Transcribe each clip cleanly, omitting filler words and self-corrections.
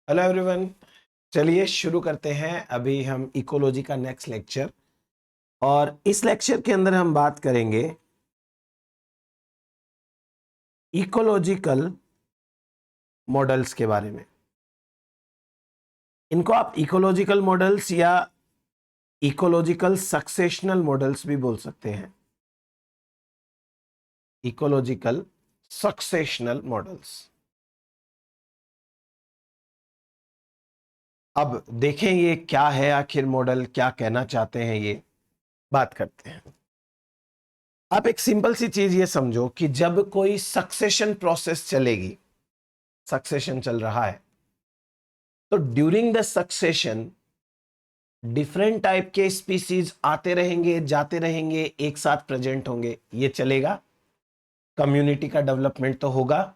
Hello everyone. चलिए शुरू करते हैं। अभी हम इकोलॉजी का नेक्स्ट लेक्चर, और इस लेक्चर के अंदर हम बात करेंगे इकोलॉजिकल मॉडल्स के बारे में। इनको आप इकोलॉजिकल मॉडल्स या इकोलॉजिकल सक्सेशनल मॉडल्स भी बोल सकते हैं। Ecological successional models. अब देखें ये क्या है, आखिर मॉडल क्या कहना चाहते हैं, ये बात करते हैं। आप एक सिंपल सी चीज ये समझो कि जब कोई सक्सेशन प्रोसेस चलेगी, सक्सेशन चल रहा है, तो during the succession different type के स्पीसीज आते रहेंगे, जाते रहेंगे, एक साथ प्रेजेंट होंगे, ये चलेगा। कम्युनिटी का डेवलपमेंट तो होगा।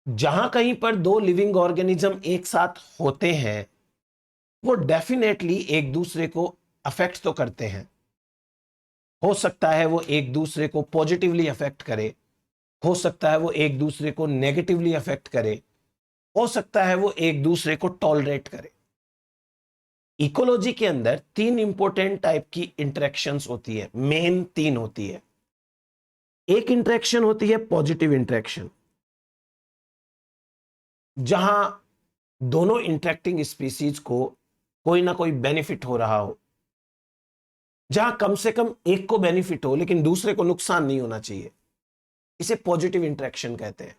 जहां कहीं पर दो लिविंग ऑर्गेनिज्म एक साथ होते हैं, वो डेफिनेटली एक दूसरे को अफेक्ट तो करते हैं। हो सकता है वो एक दूसरे को पॉजिटिवली अफेक्ट करे, हो सकता है वो एक दूसरे को नेगेटिवली अफेक्ट करे, हो सकता है वो एक दूसरे को टॉलरेट करे। इकोलॉजी के अंदर तीन इंपॉर्टेंट टाइप की इंटरेक्शंस होती है, मेन तीन होती है। एक इंटरेक्शन होती है पॉजिटिव इंटरेक्शन, जहां दोनों इंटरेक्टिंग स्पीसीज को कोई ना कोई बेनिफिट हो रहा हो, जहां कम से कम एक को बेनिफिट हो लेकिन दूसरे को नुकसान नहीं होना चाहिए, इसे पॉजिटिव इंटरेक्शन कहते हैं।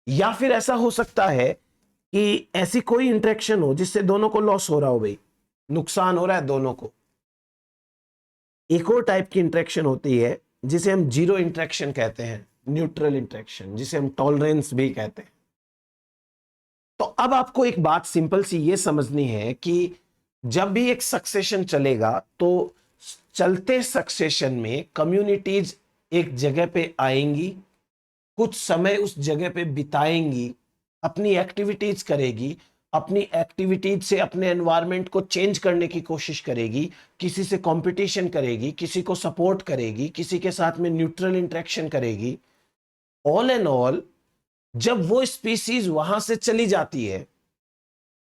या फिर ऐसा हो सकता है कि ऐसी कोई इंटरेक्शन हो जिससे दोनों को लॉस हो रहा हो, भाई नुकसान हो रहा है दोनों को। एक और टाइप की इंटरेक्शन होती है जिसे हम जीरो इंटरेक्शन कहते हैं, न्यूट्रल इंटरेक्शन, जिसे हम टॉलरेंस भी कहते हैं। तो अब आपको एक बात सिंपल सी ये समझनी है कि जब भी एक सक्सेशन चलेगा, तो चलते सक्सेशन में कम्युनिटीज एक जगह पे आएंगी, कुछ समय उस जगह पे बिताएंगी, अपनी एक्टिविटीज करेगी, अपनी एक्टिविटीज से अपने एनवायरनमेंट को चेंज करने की कोशिश करेगी, किसी से कंपटीशन करेगी, किसी को सपोर्ट करेगी, किसी के साथ में न्यूट्रल इंटरेक्शन करेगी। ऑल एंड ऑल, जब वो स्पीसीज वहां से चली जाती है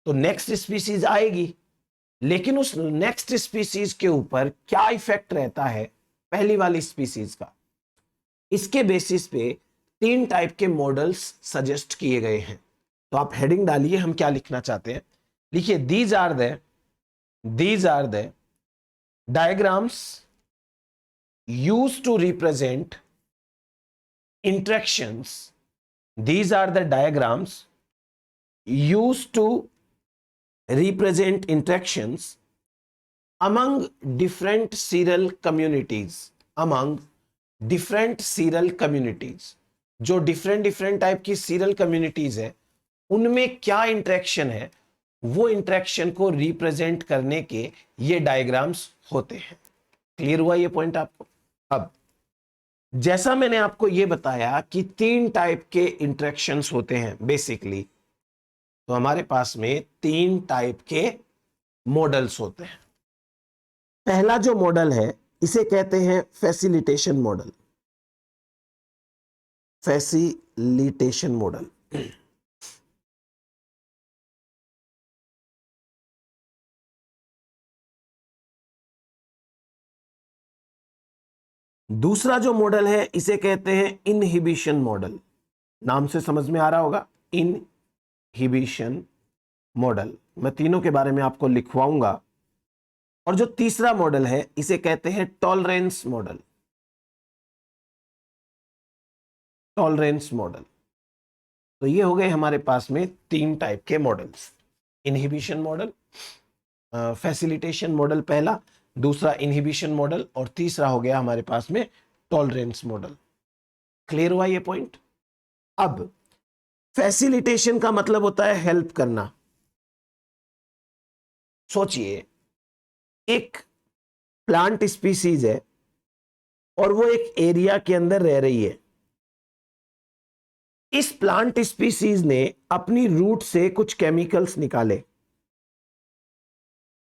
तो नेक्स्ट स्पीसीज आएगी, लेकिन उस नेक्स्ट स्पीसीज के ऊपर क्या इफेक्ट रहता है पहली वाली स्पीसीज का, इसके बेसिस पे तीन टाइप के मॉडल्स सजेस्ट किए गए हैं। तो आप हेडिंग डालिए, हम क्या लिखना चाहते हैं, लिखिए these are the diagrams used to represent interactions. These are the diagrams used to represent interactions among different seral communities. Among different seral communities, जो different टाइप की सीरल कम्युनिटीज है, उनमें क्या इंटरेक्शन है, वो इंटरेक्शन को रिप्रेजेंट करने के ये डायग्राम्स होते हैं। क्लियर हुआ ये पॉइंट आपको? अब जैसा मैंने आपको यह बताया कि तीन टाइप के इंटरेक्शंस होते हैं बेसिकली, तो हमारे पास में तीन टाइप के मॉडल्स होते हैं। पहला जो मॉडल है इसे कहते हैं फैसिलिटेशन मॉडल। Facilitation model. दूसरा जो मॉडल है इसे कहते हैं इनहिबिशन मॉडल। नाम से समझ में आ रहा होगा, इनहिबिशन मॉडल। मैं तीनों के बारे में आपको लिखवाऊंगा। और जो तीसरा मॉडल है इसे कहते हैं टॉलरेंस मॉडल। Tolerance model. तो ये हो गए हमारे पास में तीन टाइप के models. Inhibition model, facilitation model पहला, दूसरा इनहिबिशन मॉडल, और तीसरा हो गया हमारे पास में टॉलरेंस मॉडल। क्लियर हुआ ये पॉइंट? अब फैसिलिटेशन का मतलब होता है हेल्प करना। सोचिए, एक प्लांट स्पीसीज है और वो एक एरिया के अंदर रह रही है। इस प्लांट स्पीसीज ने अपनी रूट से कुछ केमिकल्स निकाले,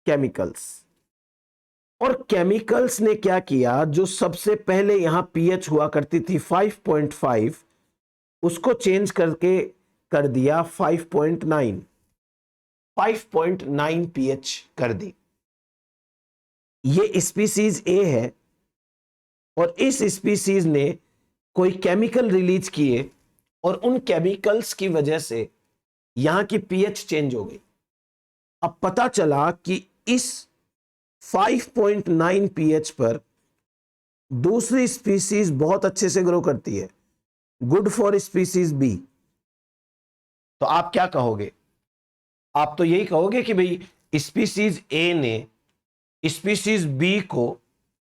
केमिकल्स। और केमिकल्स ने क्या किया, जो सबसे पहले यहां पीएच हुआ करती थी 5.5, उसको चेंज करके कर दिया 5.9 pH कर दी। ये स्पीसीज ए है और इस स्पीसीज ने कोई केमिकल रिलीज किए और उन केमिकल्स की वजह से यहां की पीएच चेंज हो गई। अब पता चला कि इस 5.9 पीएच पर दूसरी स्पीसीज बहुत अच्छे से ग्रो करती है, गुड फॉर स्पीसीज बी। तो आप क्या कहोगे? आप तो यही कहोगे कि भाई स्पीसीज ए ने स्पीसीज बी को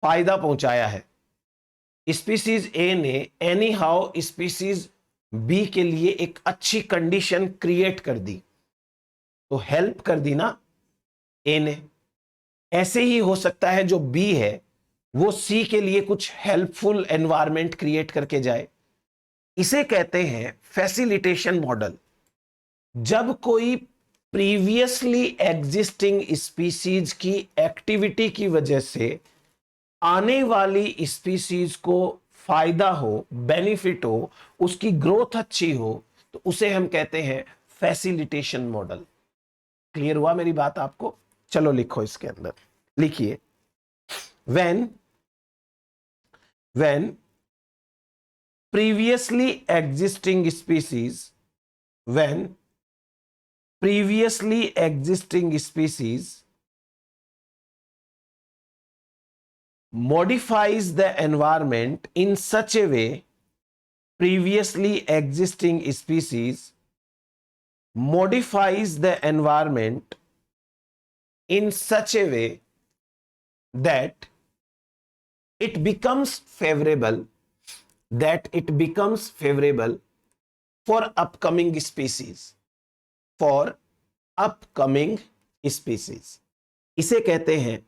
फायदा पहुंचाया है, स्पीसीज ए ने एनी हाउ स्पीसीज बी के लिए एक अच्छी कंडीशन क्रिएट कर दी, तो हेल्प कर दी ना ए ने। ऐसे ही हो सकता है जो बी है वो सी के लिए कुछ हेल्पफुल एनवायरनमेंट क्रिएट करके जाए। इसे कहते हैं फैसिलिटेशन मॉडल। जब कोई प्रीवियसली एग्जिस्टिंग स्पीसीज की एक्टिविटी की वजह से आने वाली स्पीसीज को फायदा हो, बेनिफिट हो, उसकी ग्रोथ अच्छी हो, तो उसे हम कहते हैं फैसिलिटेशन मॉडल। क्लियर हुआ मेरी बात आपको? चलो लिखो इसके अंदर, लिखिए when previously existing species when previously existing species modifies the environment in such a way previously existing species modifies the environment in such a way that it becomes favorable for upcoming species इसे कहते हैं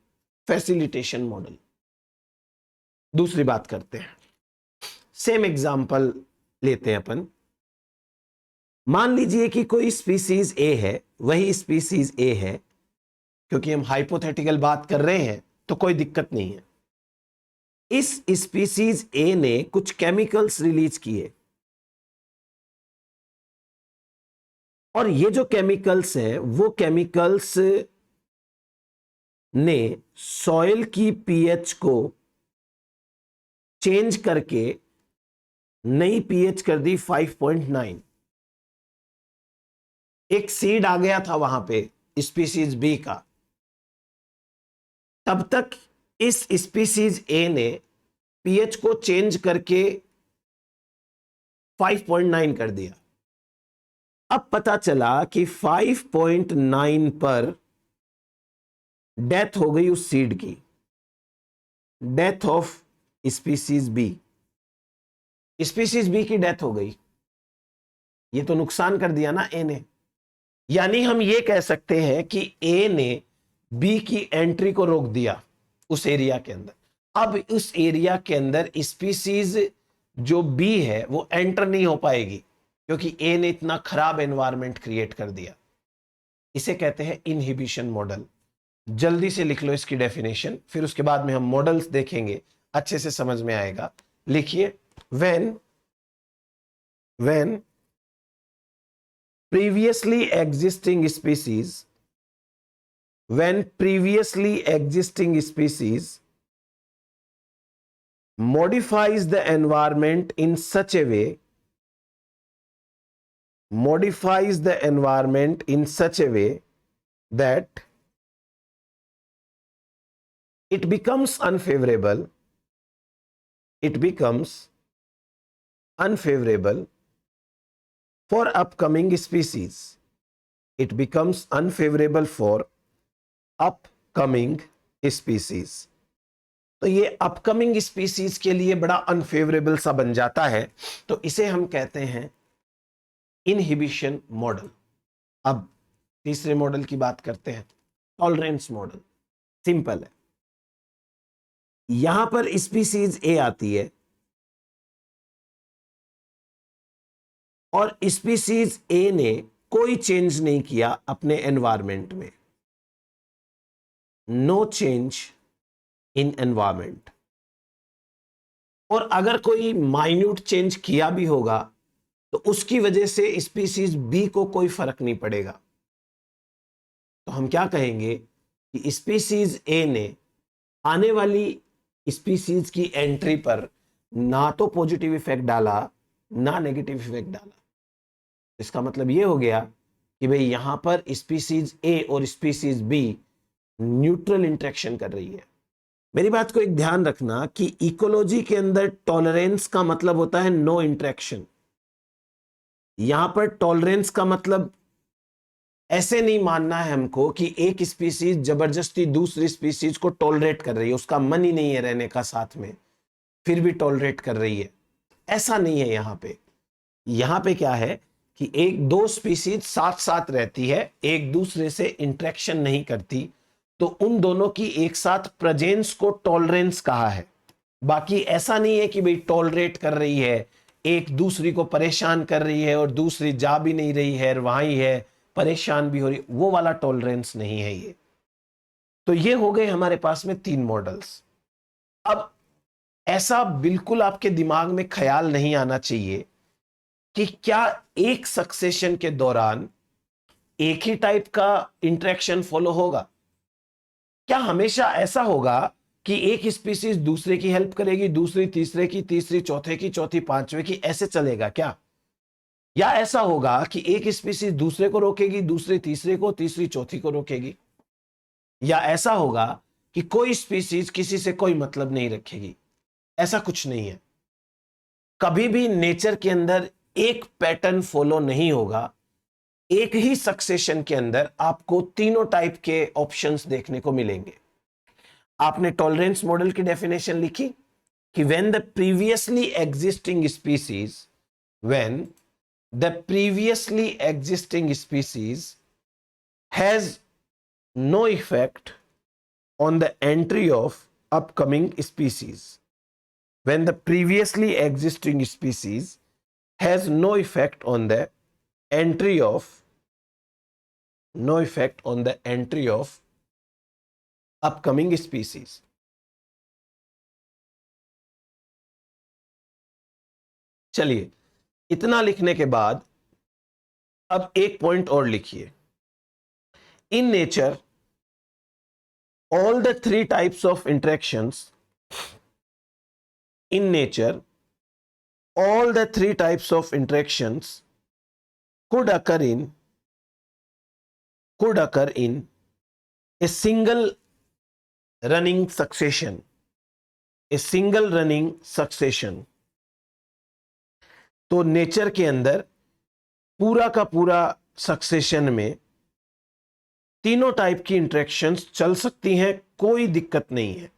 facilitation model. दूसरी बात करते हैं, same example लेते हैं अपन। मान लीजिए कि कोई स्पीसीज ए है, वही स्पीसीज ए है, क्योंकि हम हाइपोथेटिकल बात कर रहे हैं तो कोई दिक्कत नहीं है। इस स्पीसीज ए ने कुछ केमिकल्स रिलीज किए और ये जो केमिकल्स हैं वो केमिकल्स ने सॉइल की पीएच को चेंज करके नई पीएच कर दी 5.9। एक सीड आ गया था वहां पे स्पीसीज बी का, तब तक इस स्पीसीज ए ने पीएच को चेंज करके 5.9 कर दिया। अब पता चला कि 5.9 पर डेथ हो गई उस सीड की, death of species B. Species B की डेथ हो गई, ये तो नुकसान कर दिया ना ए ने। यानी हम ये कह सकते हैं कि ए ने बी की एंट्री को रोक दिया उस एरिया के अंदर। अब उस एरिया के अंदर स्पीसीज जो बी है वो एंटर नहीं हो पाएगी क्योंकि ए ने इतना खराब एनवायरनमेंट क्रिएट कर दिया। इसे कहते हैं इनहिबिशन मॉडल। जल्दी से लिख लो इसकी डेफिनेशन, फिर उसके बाद में हम मॉडल्स देखेंगे, अच्छे से समझ में आएगा। लिखिए, when previously existing species modifies the environment in such a way that it becomes unfavorable for upcoming species. It becomes unfavorable for upcoming species. तो ये अपकमिंग स्पीसीज के लिए बड़ा अनफेवरेबल सा बन जाता है, तो इसे हम कहते हैं इनहिबिशन मॉडल। अब तीसरे मॉडल की बात करते हैं, टॉलरेंस मॉडल। सिंपल है, यहां पर स्पीसीज ए आती है और स्पीसीज ए ने कोई चेंज नहीं किया अपने एनवायरनमेंट में, नो चेंज इन एनवायरनमेंट। और अगर कोई माइन्यूट चेंज किया भी होगा तो उसकी वजह से स्पीसीज बी को कोई फर्क नहीं पड़ेगा। तो हम क्या कहेंगे कि स्पीसीज ए ने आने वाली स्पीसीज की एंट्री पर ना तो पॉजिटिव इफेक्ट डाला ना नेगेटिव इफेक्ट डाला। इसका मतलब यह हो गया कि भाई यहां पर स्पीसीज ए और स्पीसीज बी न्यूट्रल इंटरेक्शन कर रही है। मेरी बात को एक ध्यान रखना कि इकोलॉजी के अंदर टॉलरेंस का मतलब होता है नो इंटरेक्शन। यहां पर टॉलरेंस का मतलब ऐसे नहीं मानना है हमको कि एक स्पीसीज जबरदस्ती दूसरी स्पीसीज को टॉलरेट कर रही है, उसका मन ही नहीं है रहने का साथ में, फिर भी टॉलरेट कर रही है। ऐसा नहीं है। यहां पे क्या है कि एक दो स्पीसीज साथ साथ रहती है, एक दूसरे से इंटरेक्शन नहीं करती, तो उन दोनों की एक साथ प्रेजेंस को टॉलरेंस कहा है। बाकी ऐसा नहीं है कि भाई टॉलरेट कर रही है, एक दूसरी को परेशान कर रही है और दूसरी जा भी नहीं रही है, वहां ही है, परेशान भी हो रही, वो वाला टॉलरेंस नहीं है ये। तो ये हो गए हमारे पास में 3 मॉडल्स। अब ऐसा बिल्कुल आपके दिमाग में ख्याल नहीं आना चाहिए कि क्या एक सक्सेशन के दौरान एक ही टाइप का इंटरेक्शन फॉलो होगा। क्या हमेशा ऐसा होगा कि एक स्पीसीज दूसरे की हेल्प करेगी, दूसरी तीसरे की, तीसरी चौथे की, चौथी पांचवे की, ऐसे चलेगा क्या? या ऐसा होगा कि एक स्पीसीज दूसरे को रोकेगी, दूसरी तीसरे को, तीसरी चौथी को रोकेगी? या ऐसा होगा कि कोई स्पीसीज किसी से कोई मतलब नहीं रखेगी? ऐसा कुछ नहीं है। कभी भी नेचर के अंदर एक पैटर्न फॉलो नहीं होगा। एक ही सक्सेशन के अंदर आपको तीनों टाइप के ऑप्शंस देखने को मिलेंगे। आपने टॉलरेंस मॉडल की डेफिनेशन लिखी कि when the previously existing species has no effect on the entry of upcoming species. When the previously existing species has no effect on the entry of upcoming species. चलिए, इतना लिखने के बाद अब एक पॉइंट और लिखिए। In nature, all the three types of interactions could occur in a single running succession. तो नेचर के अंदर पूरा का पूरा सक्सेशन में तीनों टाइप की इंटरेक्शंस चल सकती हैं, कोई दिक्कत नहीं है।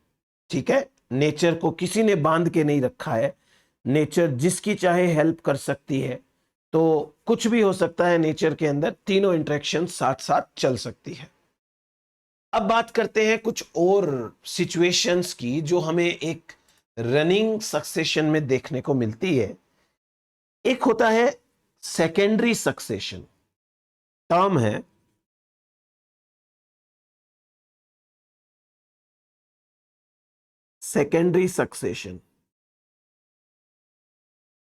ठीक है, नेचर को किसी ने बांध के नहीं रखा है। नेचर जिसकी चाहे हेल्प कर सकती है, तो कुछ भी हो सकता है नेचर के अंदर, तीनों इंटरेक्शन साथ साथ चल सकती है। अब बात करते हैं कुछ और सिचुएशंस की जो हमें एक रनिंग सक्सेशन में देखने को मिलती है। एक होता है सेकेंडरी सक्सेशन, टर्म है सेकेंडरी सक्सेशन।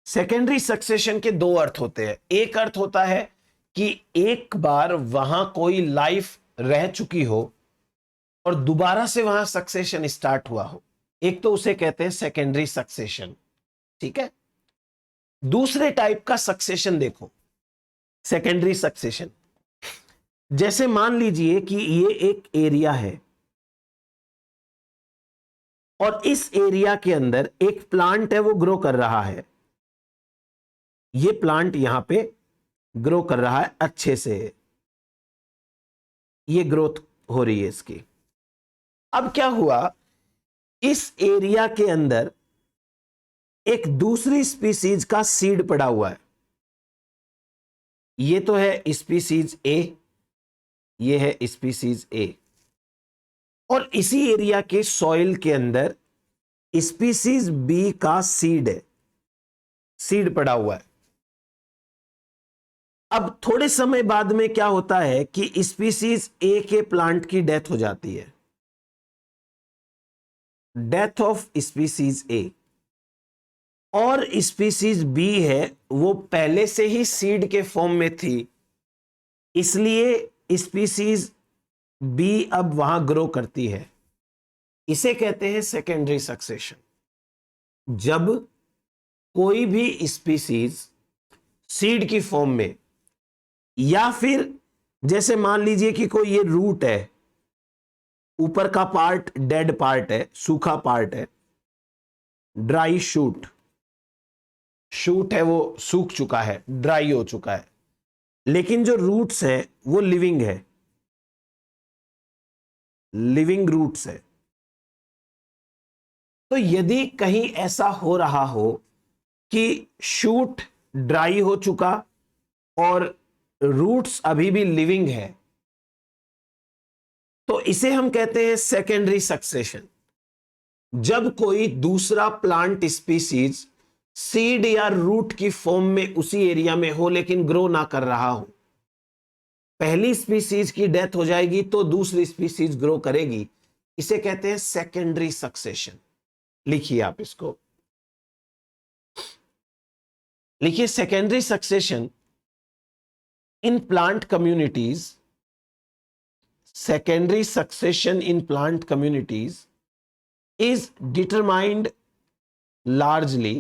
सेकेंडरी सक्सेशन के दो अर्थ होते हैं। एक अर्थ होता है कि एक बार वहां कोई लाइफ रह चुकी हो और दोबारा से वहां सक्सेशन स्टार्ट हुआ हो, एक तो उसे कहते हैं सेकेंडरी सक्सेशन। ठीक है, दूसरे टाइप का सक्सेशन देखो, सेकेंडरी सक्सेशन। जैसे मान लीजिए कि ये एक एरिया है और इस एरिया के अंदर एक प्लांट है, वो ग्रो कर रहा है। ये प्लांट यहां पे ग्रो कर रहा है, अच्छे से ये ग्रोथ हो रही है इसकी। अब क्या हुआ, इस एरिया के अंदर एक दूसरी स्पीसीज का सीड पड़ा हुआ है। ये तो है स्पीसीज ए, ये है स्पीसीज ए, और इसी एरिया के सॉइल के अंदर स्पीसीज बी का सीड है, सीड पड़ा हुआ है। अब थोड़े समय बाद में क्या होता है कि स्पीसीज ए के प्लांट की डेथ हो जाती है, डेथ ऑफ स्पीसीज ए। और स्पीसीज बी है वो पहले से ही सीड के फॉर्म में थी, इसलिए स्पीसीज बी अब वहां ग्रो करती है। इसे कहते हैं सेकेंडरी सक्सेशन। जब कोई भी स्पीसीज सीड की फॉर्म में, या फिर जैसे मान लीजिए कि कोई ये रूट है, ऊपर का पार्ट डेड पार्ट है, सूखा पार्ट है, ड्राई शूट, शूट है वो सूख चुका है, ड्राई हो चुका है, लेकिन जो रूट्स हैं वो लिविंग है, लिविंग रूट्स है। तो यदि कहीं ऐसा हो रहा हो कि शूट ड्राई हो चुका और रूट्स अभी भी लिविंग है, तो इसे हम कहते हैं सेकेंडरी सक्सेशन। जब कोई दूसरा प्लांट स्पीसीज सीड या रूट की फॉर्म में उसी एरिया में हो लेकिन ग्रो ना कर रहा हो, पहली स्पीसीज की डेथ हो जाएगी तो दूसरी स्पीसीज ग्रो करेगी, इसे कहते हैं सेकेंडरी सक्सेशन। लिखिए आप इसको, लिखिए secondary succession in plant communities, secondary succession in plant communities is determined largely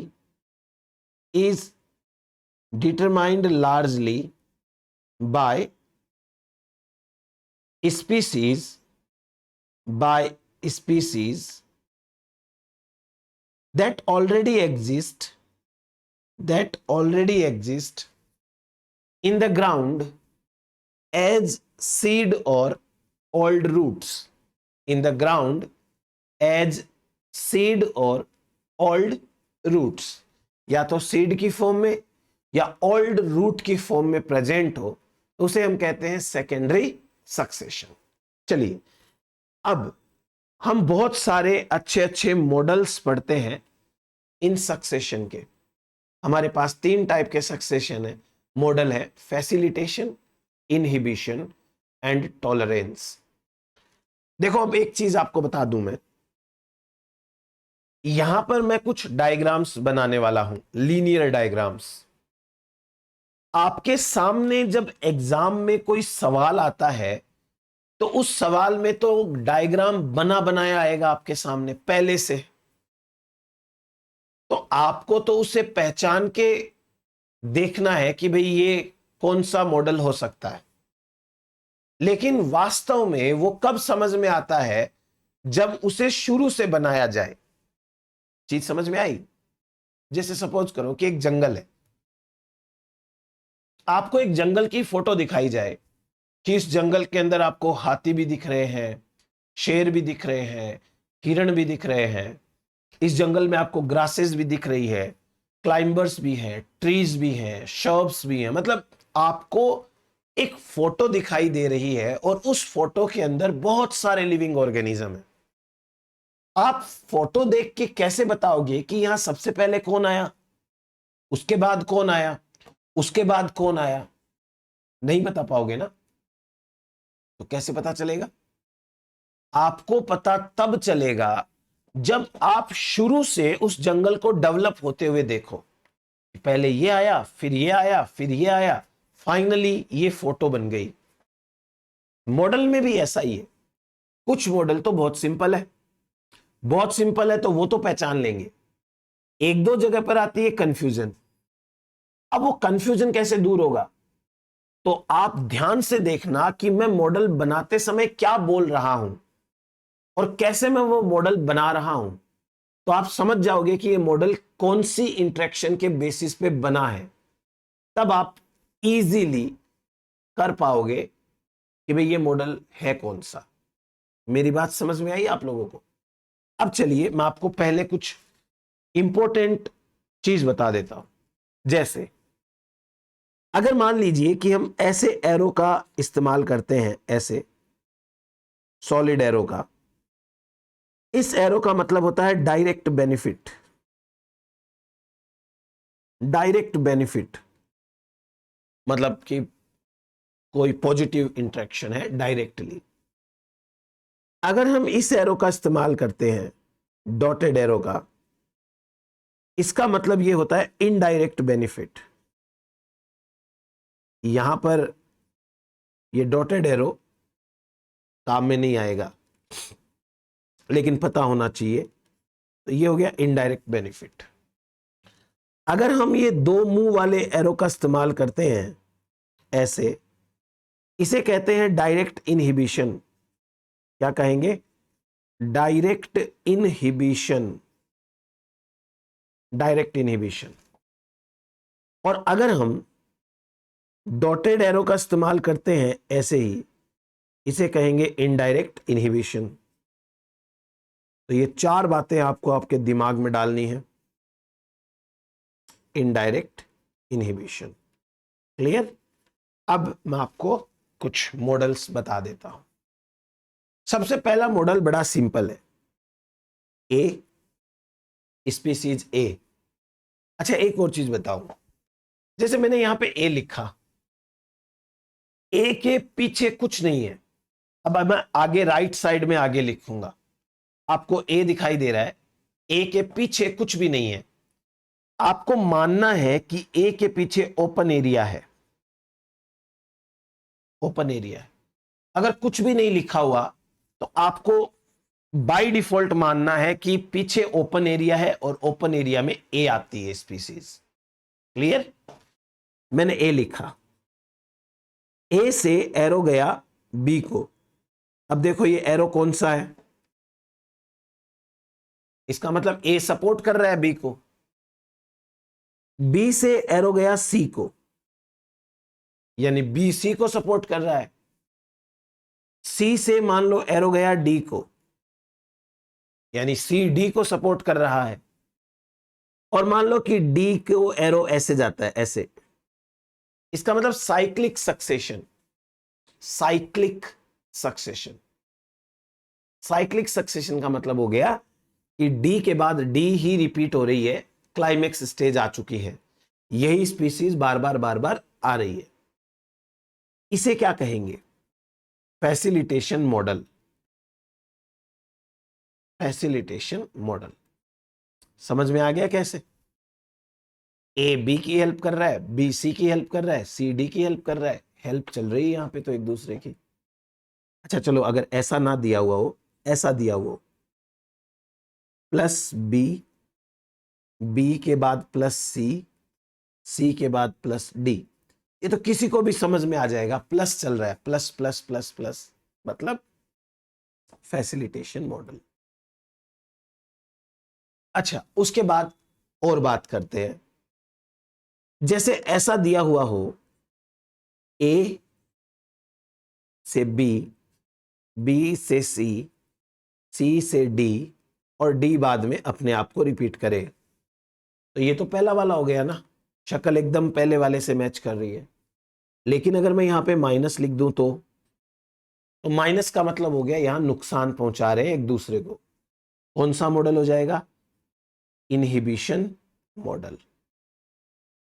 by species that already exist in the ground as seed or old roots, in the ground as seed और old roots, या तो seed की form में या old root की form में present हो, तो उसे हम कहते हैं सेकेंडरी सक्सेशन। चलिए, अब हम बहुत सारे अच्छे अच्छे मॉडल्स पढ़ते हैं इन सक्सेशन के। हमारे पास 3 टाइप के सक्सेशन है, मॉडल है फैसिलिटेशन, इनहिबिशन एंड टॉलरेंस। देखो, अब एक चीज आपको बता दूं, मैं यहां पर मैं कुछ डायग्राम्स बनाने वाला हूं, लीनियर डायग्राम्स। आपके सामने जब एग्जाम में कोई सवाल आता है तो उस सवाल में तो डायग्राम बना बनाया आएगा आपके सामने पहले से, तो आपको तो उसे पहचान के देखना है कि भाई ये कौन सा मॉडल हो सकता है। लेकिन वास्तव में वो कब समझ में आता है, जब उसे शुरू से बनाया जाए। चीज समझ में आई? जैसे सपोज करो कि एक जंगल है, आपको एक जंगल की फोटो दिखाई जाए कि इस जंगल के अंदर आपको हाथी भी दिख रहे हैं, शेर भी दिख रहे हैं, हिरण भी दिख रहे हैं, इस जंगल में आपको ग्रासेस भी दिख रही है, क्लाइंबर्स भी हैं, ट्रीज भी हैं, शर्ब्स भी हैं, मतलब आपको एक फोटो दिखाई दे रही है और उस फोटो के अंदर बहुत सारे लिविंग ऑर्गेनिज्म है। आप फोटो देख के कैसे बताओगे कि यहां सबसे पहले कौन आया, उसके बाद कौन आया, उसके बाद कौन आया? नहीं बता पाओगे ना। तो कैसे पता चलेगा? आपको पता तब चलेगा जब आप शुरू से उस जंगल को डेवलप होते हुए देखो। पहले ये आया, फिर ये आया, फिर ये आया, फाइनली ये फोटो बन गई। मॉडल में भी ऐसा ही है। कुछ मॉडल तो बहुत सिंपल है, बहुत सिंपल है तो वो तो पहचान लेंगे। एक दो जगह पर आती है कंफ्यूजन। अब वो कंफ्यूजन कैसे दूर होगा? तो आप ध्यान से देखना कि मैं मॉडल बनाते समय क्या बोल रहा हूं और कैसे मैं वो मॉडल बना रहा हूं, तो आप समझ जाओगे कि ये मॉडल कौन सी इंटरेक्शन के बेसिस पे बना है। तब आप इजीली कर पाओगे कि भाई ये मॉडल है कौन सा। मेरी बात समझ में आई आप लोगों को? अब चलिए मैं आपको पहले कुछ इंपॉर्टेंट चीज बता देता हूं। जैसे अगर मान लीजिए कि हम ऐसे एरो का इस्तेमाल करते हैं, ऐसे सॉलिड एरो का। इस एरो का मतलब होता है डायरेक्ट बेनिफिट। डायरेक्ट बेनिफिट मतलब कि कोई पॉजिटिव इंटरेक्शन है डायरेक्टली। अगर हम इस एरो का इस्तेमाल करते हैं, डॉटेड एरो का, इसका मतलब ये होता है इनडायरेक्ट बेनिफिट। यहां पर ये डॉटेड एरो काम में नहीं आएगा, लेकिन पता होना चाहिए। तो ये हो गया इनडायरेक्ट बेनिफिट। अगर हम ये दो मुंह वाले एरो का इस्तेमाल करते हैं ऐसे, इसे कहते हैं डायरेक्ट इनहिबिशन। क्या कहेंगे? Direct inhibition. Direct inhibition. और अगर हम डॉटेड एरो का इस्तेमाल करते हैं ऐसे ही, इसे कहेंगे इनडायरेक्ट इनहिबिशन। तो ये चार बातें आपको आपके दिमाग में डालनी है। Indirect inhibition, clear? अब मैं आपको कुछ मॉडल्स बता देता हूं। सबसे पहला मॉडल बड़ा सिंपल है, ए, स्पीसीज ए। अच्छा, एक और चीज बताऊं, जैसे मैंने यहां पे ए लिखा, ए के पीछे कुछ नहीं है। अब मैं आगे राइट साइड में आगे लिखूंगा, आपको ए दिखाई दे रहा है, ए के पीछे कुछ भी नहीं है। आपको मानना है कि ए के पीछे ओपन एरिया है। ओपन एरिया है। अगर कुछ भी नहीं लिखा हुआ तो आपको बाय डिफॉल्ट मानना है कि पीछे ओपन एरिया है और ओपन एरिया में ए आती है स्पीसीज। क्लियर? मैंने ए लिखा, ए से एरो गया बी को। अब देखो ये एरो कौन सा है, इसका मतलब ए सपोर्ट कर रहा है बी को। बी से एरो गया सी को, यानी बी सी को सपोर्ट कर रहा है। सी से मान लो एरो गया डी को, यानी सी डी को सपोर्ट कर रहा है। और मान लो कि डी को एरो ऐसे जाता है, ऐसे। इसका मतलब cyclic succession. Cyclic succession. Cyclic succession का मतलब हो गया कि डी के बाद डी ही रिपीट हो रही है, क्लाइमेक्स स्टेज आ चुकी है, यही स्पीसीज बार बार आ रही है। इसे क्या कहेंगे? Facilitation model. Facilitation model. समझ में आ गया कैसे? ए बी की हेल्प कर रहा है, बी सी की हेल्प कर रहा है, सी डी की हेल्प कर रहा है। हेल्प चल रही है यहां पे तो एक दूसरे की। अच्छा चलो, अगर ऐसा ना दिया हुआ हो, ऐसा दिया हुआ हो, प्लस बी, बी के बाद प्लस सी, सी के बाद प्लस डी, ये तो किसी को भी समझ में आ जाएगा। प्लस चल रहा है, प्लस प्लस प्लस प्लस, मतलब फैसिलिटेशन मॉडल। अच्छा, उसके बाद और बात करते हैं। जैसे ऐसा दिया हुआ हो, ए से बी, बी से सी, सी से डी, और डी बाद में अपने आप को रिपीट करे, तो ये तो पहला वाला हो गया ना, शक्ल एकदम पहले वाले से मैच कर रही है। लेकिन अगर मैं यहां पे माइनस लिख दूं तो माइनस का मतलब हो गया यहां नुकसान पहुंचा रहे हैं एक दूसरे को। कौन सा मॉडल हो जाएगा? Inhibition model.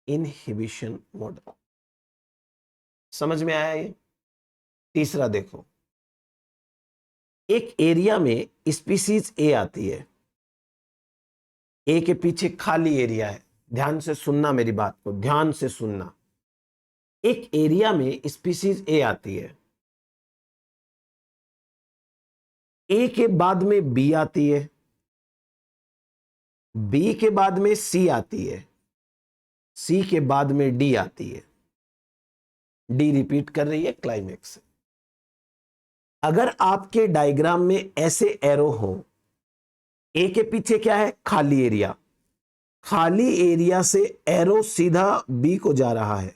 Inhibition model. समझ में आया ये? तीसरा देखो, एक एरिया में स्पीसीज ए आती है, ए के पीछे खाली एरिया है। ध्यान से सुनना मेरी बात को, ध्यान से सुनना। एक एरिया में स्पीसीज ए आती है, ए के बाद में बी आती है, बी के बाद में सी आती है, सी के बाद में डी आती है, डी रिपीट कर रही है क्लाइमेक्स। अगर आपके डायग्राम में ऐसे एरो हो, ए के पीछे क्या है? खाली एरिया। खाली एरिया से एरो सीधा बी को जा रहा है,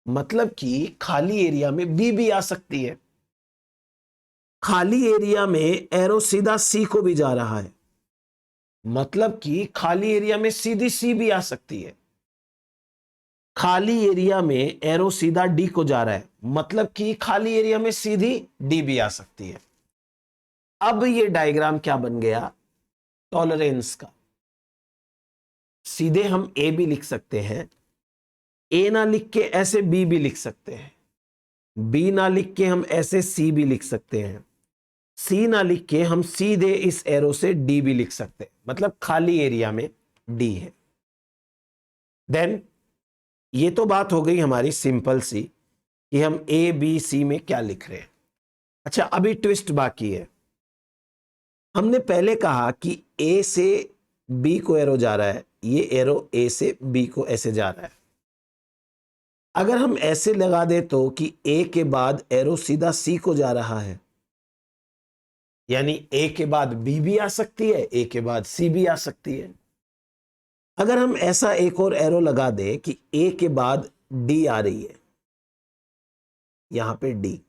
मतलब कि खाली एरिया में बी भी आ सकती है। खाली एरिया में एरो सीधा सी को भी जा रहा है, मतलब कि खाली एरिया में सीधी सी भी आ सकती है। खाली एरिया में एरो सीधा डी को जा रहा है, मतलब कि खाली एरिया में सीधी डी भी आ सकती है। अब ये डायग्राम क्या बन गया? टॉलरेंस का। सीधे हम ए भी लिख सकते हैं, ए ना लिख के ऐसे बी भी लिख सकते हैं, बी ना लिख के हम ऐसे सी भी लिख सकते हैं, सी ना लिख के हम सीधे इस एरो से डी भी लिख सकते हैं, मतलब खाली एरिया में डी है। देन ये तो बात हो गई हमारी सिंपल सी कि हम ए बी सी में क्या लिख रहे हैं। अच्छा, अभी ट्विस्ट बाकी है। हमने पहले कहा कि ए से बी को एरो जा रहा है, ये एरो ए से बी को ऐसे जा रहा है। अगर हम ऐसे लगा दे तो कि ए के बाद एरो सीधा सी को जा रहा है, यानी ए के बाद बी भी आ सकती है, ए के बाद सी भी आ सकती है। अगर हम ऐसा एक और एरो लगा दे कि ए के बाद डी आ रही है, यहां पे डी,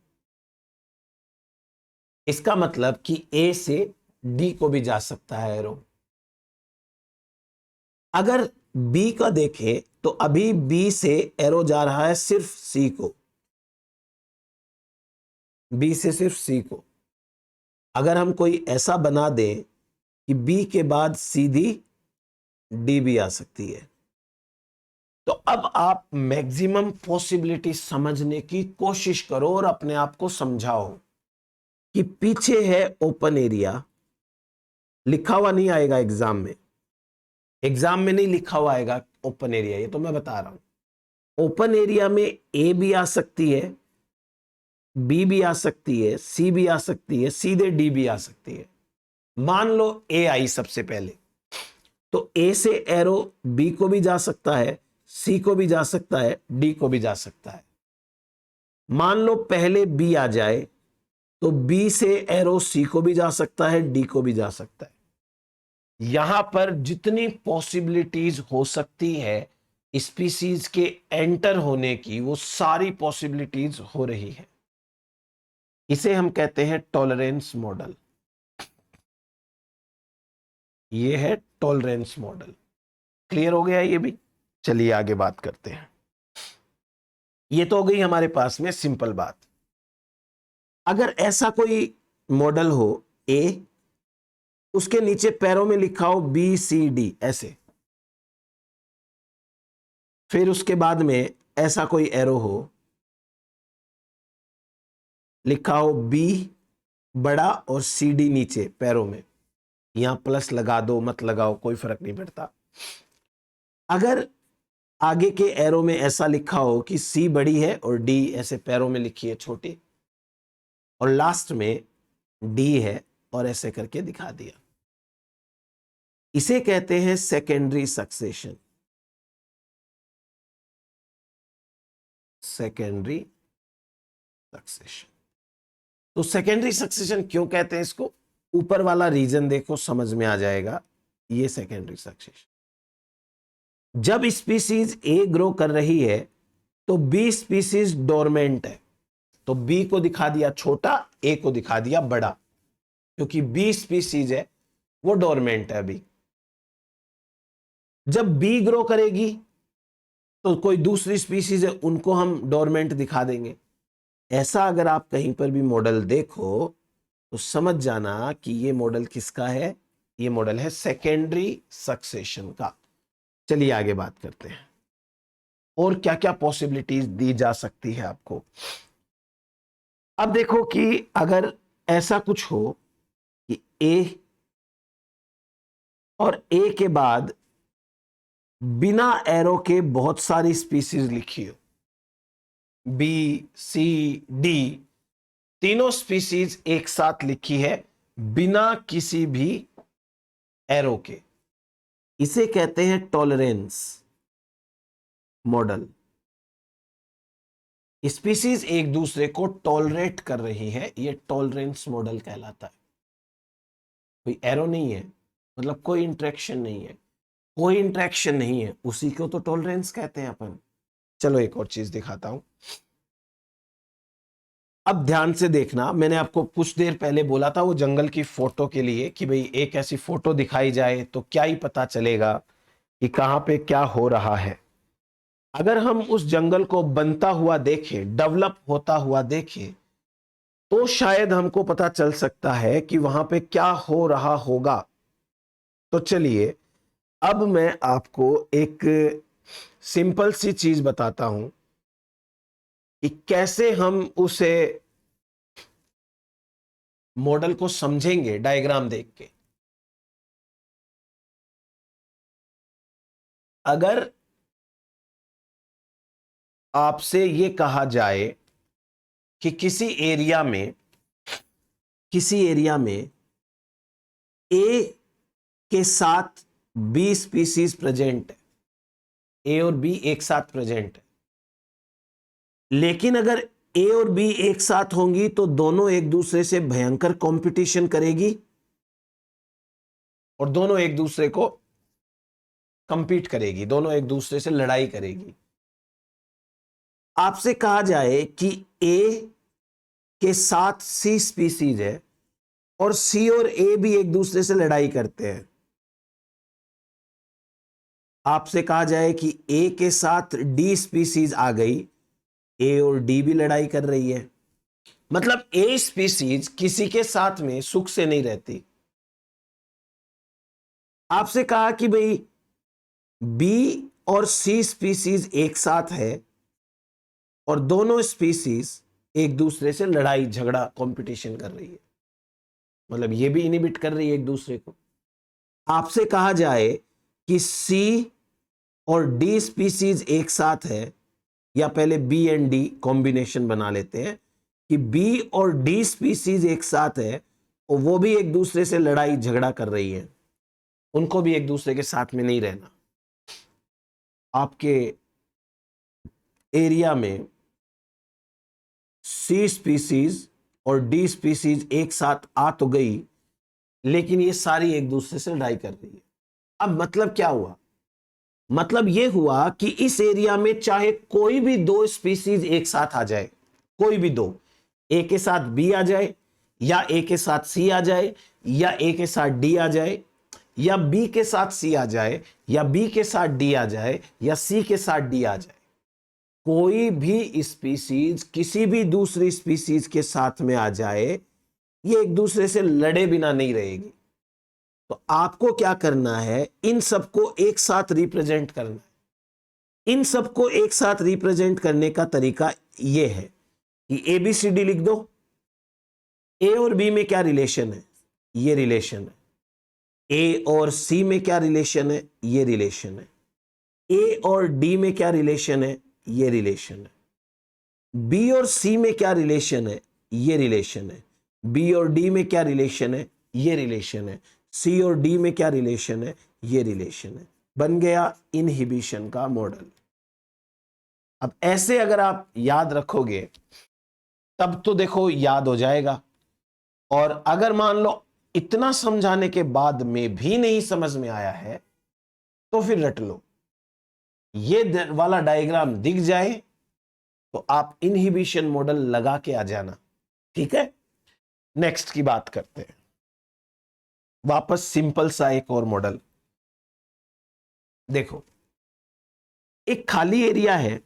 इसका मतलब कि ए से डी को भी जा सकता है एरो। अगर बी का देखें तो अभी बी से एरो जा रहा है सिर्फ सी को, बी से सिर्फ सी को। अगर हम कोई ऐसा बना दें कि बी के बाद सीधी डी भी आ सकती है, तो अब आप मैक्सिमम पॉसिबिलिटी समझने की कोशिश करो और अपने आप को समझाओ कि पीछे है ओपन एरिया, लिखा हुआ नहीं आएगा एग्जाम में, एग्जाम में नहीं लिखा हुआ आएगा ओपन एरिया, ये तो मैं बता रहा हूं। ओपन एरिया में ए भी आ सकती है, बी भी आ सकती है, सी भी आ सकती है, सीधे डी भी आ सकती है। मान लो ए आई सबसे पहले, तो ए से एरो बी को भी जा सकता है, सी को भी जा सकता है, डी को भी जा सकता है। मान लो पहले बी आ जाए तो बी से एरो सी को भी जा सकता है, डी को भी जा सकता है। यहां पर जितनी पॉसिबिलिटीज हो सकती है स्पीसीज के एंटर होने की, वो सारी पॉसिबिलिटीज हो रही है। इसे हम कहते हैं टॉलरेंस मॉडल। ये है टॉलरेंस मॉडल। क्लियर हो गया ये भी? चलिए आगे बात करते हैं। ये तो हो गई हमारे पास में सिंपल बात। अगर ऐसा कोई मॉडल हो ए, उसके नीचे पैरों में लिखा हो बी सी डी ऐसे, फिर उसके बाद में ऐसा कोई एरो हो, लिखा हो बी बड़ा और सी डी नीचे पैरों में, यहां प्लस लगा दो मत लगाओ कोई फर्क नहीं पड़ता। अगर आगे के एरो में ऐसा लिखा हो कि सी बड़ी है और डी ऐसे पैरों में लिखी है छोटी, और लास्ट में डी है और ऐसे करके दिखा दिया, इसे कहते हैं सेकेंडरी सक्सेशन। Secondary succession. तो सेकेंडरी सक्सेशन क्यों कहते हैं इसको? ऊपर वाला रीजन देखो समझ में आ जाएगा। ये सेकेंडरी सक्सेशन, जब स्पीसीज ए ग्रो कर रही है तो बी स्पीसीज डोरमेंट है, तो बी को दिखा दिया छोटा, ए को दिखा दिया बड़ा, क्योंकि बी स्पीसीज है वो डोरमेंट है अभी। जब बी ग्रो करेगी तो कोई दूसरी स्पीसीज है उनको हम डोरमेंट दिखा देंगे। ऐसा अगर आप कहीं पर भी मॉडल देखो तो समझ जाना कि ये मॉडल किसका है? ये मॉडल है सेकेंडरी सक्सेशन का। चलिए आगे बात करते हैं और क्या क्या पॉसिबिलिटीज दी जा सकती है आपको। अब देखो कि अगर ऐसा कुछ हो कि ए और ए के बाद बिना एरो के बहुत सारी स्पीसीज लिखी हो, बी सी डी तीनों स्पीसीज एक साथ लिखी है बिना किसी भी एरो के, इसे कहते हैं टॉलरेंस मॉडल। स्पीसीज एक दूसरे को टॉलरेट कर रही है, यह टॉलरेंस मॉडल कहलाता है। कोई एरो नहीं है, मतलब कोई इंटरेक्शन नहीं है, कोई इंटरेक्शन नहीं है, उसी को तो टॉलरेंस कहते हैं अपन। चलो एक और चीज दिखाता हूं, अब ध्यान से देखना। मैंने आपको कुछ देर पहले बोला था वो जंगल की फोटो के लिए कि भाई एक ऐसी फोटो दिखाई जाए तो क्या ही पता चलेगा कि कहां पे क्या हो रहा है। अगर हम उस जंगल को बनता हुआ देखें, डेवलप होता हुआ देखें, तो शायद हमको पता चल सकता है कि वहां पे क्या हो रहा होगा। तो चलिए अब मैं आपको एक सिंपल सी चीज बताता हूं कि कैसे हम उसे मॉडल को समझेंगे डायग्राम देख के। अगर आपसे ये कहा जाए कि किसी एरिया में ए के साथ बी स्पीसीज प्रेजेंट है, ए और बी एक साथ प्रेजेंट है, लेकिन अगर ए और बी एक साथ होंगी तो दोनों एक दूसरे से भयंकर कंपटीशन करेगी और दोनों एक दूसरे को कंपीट करेगी, दोनों एक दूसरे से लड़ाई करेगी। आपसे कहा जाए कि ए के साथ सी स्पीसीज है और सी और ए भी एक दूसरे से लड़ाई करते हैं। आपसे कहा जाए कि ए के साथ डी स्पीसीज आ गई, ए और डी भी लड़ाई कर रही है, मतलब ए स्पीसीज किसी के साथ में सुख से नहीं रहती। आपसे कहा कि भाई बी और सी स्पीसीज एक साथ है और दोनों स्पीसीज एक दूसरे से लड़ाई झगड़ा कंपटीशन कर रही है, मतलब ये भी इनहिबिट कर रही है एक दूसरे को। आपसे कहा जाए कि सी और डी स्पीसीज एक साथ है, या पहले बी एंड डी कॉम्बिनेशन बना लेते हैं कि बी और डी स्पीसीज एक साथ है और वो भी एक दूसरे से लड़ाई झगड़ा कर रही है, उनको भी एक दूसरे के साथ में नहीं रहना। आपके एरिया में सी स्पीसीज और डी स्पीसीज एक साथ आ तो गई, लेकिन ये सारी एक दूसरे से लड़ाई कर रही है। अब मतलब क्या हुआ? मतलब यह हुआ कि इस एरिया में चाहे कोई भी दो स्पीसीज एक साथ आ जाए, कोई भी दो, ए के साथ बी आ जाए, या ए के साथ सी आ जाए, या ए के साथ डी आ जाए, या बी के साथ सी आ जाए, या बी के साथ डी आ जाए, या सी के साथ डी आ जाए, कोई भी स्पीसीज किसी भी दूसरी स्पीसीज के साथ में आ जाए, ये एक दूसरे से लड़े बिना नहीं रहेगी। तो आपको क्या करना है? इन सबको एक साथ रिप्रेजेंट करना है। इन सबको एक साथ रिप्रेजेंट करने का तरीका यह है कि ए बी सी डी लिख दो। ए और बी में क्या रिलेशन है? ये रिलेशन है। ए और सी में क्या रिलेशन है? ये रिलेशन है। ए और डी में क्या रिलेशन है? ये रिलेशन है। बी और सी में क्या रिलेशन है? ये रिलेशन है। बी और डी में क्या रिलेशन है? ये रिलेशन है। सी और डी में क्या रिलेशन है? ये रिलेशन है। बन गया इनहिबिशन का मॉडल। अब ऐसे अगर आप याद रखोगे तब तो देखो याद हो जाएगा, और अगर मान लो इतना समझाने के बाद में भी नहीं समझ में आया है तो फिर रट लो। ये वाला डायग्राम दिख जाए तो आप इनहिबिशन मॉडल लगा के आ जाना, ठीक है। नेक्स्ट की बात करते हैं, वापस सिंपल सा एक और मॉडल देखो। एक खाली एरिया है,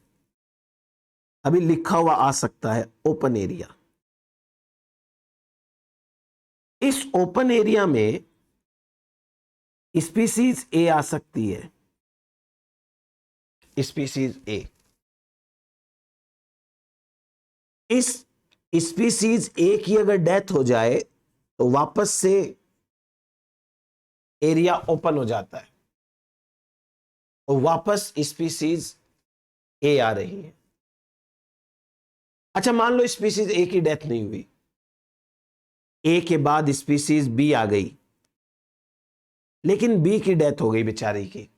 अभी लिखा हुआ आ सकता है ओपन एरिया। इस ओपन एरिया में स्पीसीज ए आ सकती है, स्पीसीज ए। इस स्पीसीज ए की अगर डेथ हो जाए तो वापस से एरिया ओपन हो जाता है और वापस स्पीसीज ए आ रही है। अच्छा, मान लो स्पीसीज ए की डेथ नहीं हुई, ए के बाद स्पीसीज बी आ गई, लेकिन बी की डेथ हो गई बेचारी की।